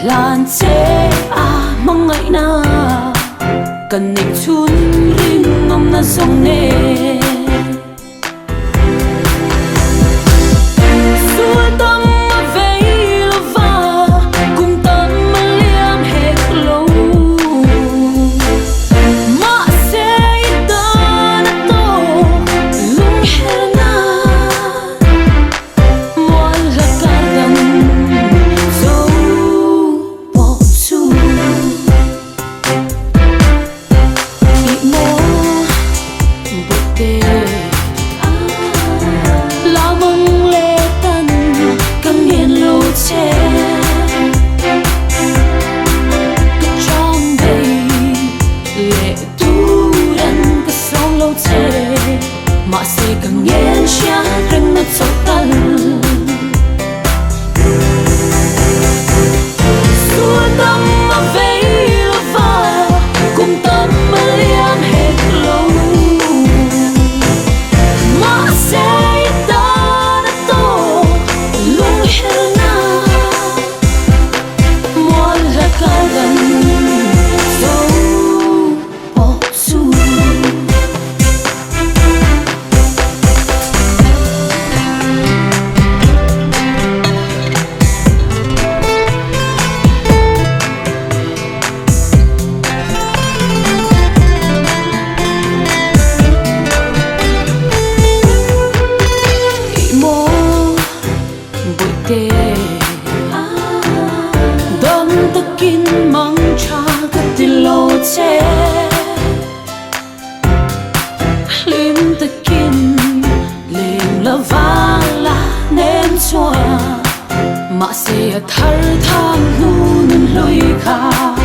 lan chế mong ngày na cần nịch chun rin ngom na sông nè xuôi tâm về lova cùng tâm liam hết lâu mà sẽ ta đã to lung helna moi la cardan so po su imo bote la mong le tan căng hiền lâu che trong đây lệ tu đan cái sóng lâu che mà sẽ căng hiền chia rừng nó sâu tan xuôi tâm về lova cùng tâm liam hết lâu mà sẽ ta đã to lung helna moi la cardan so po su imo bote don takin mang cha katilo che lim takin lim la vala nem choa mà sẽ thar tham nu nun lui kha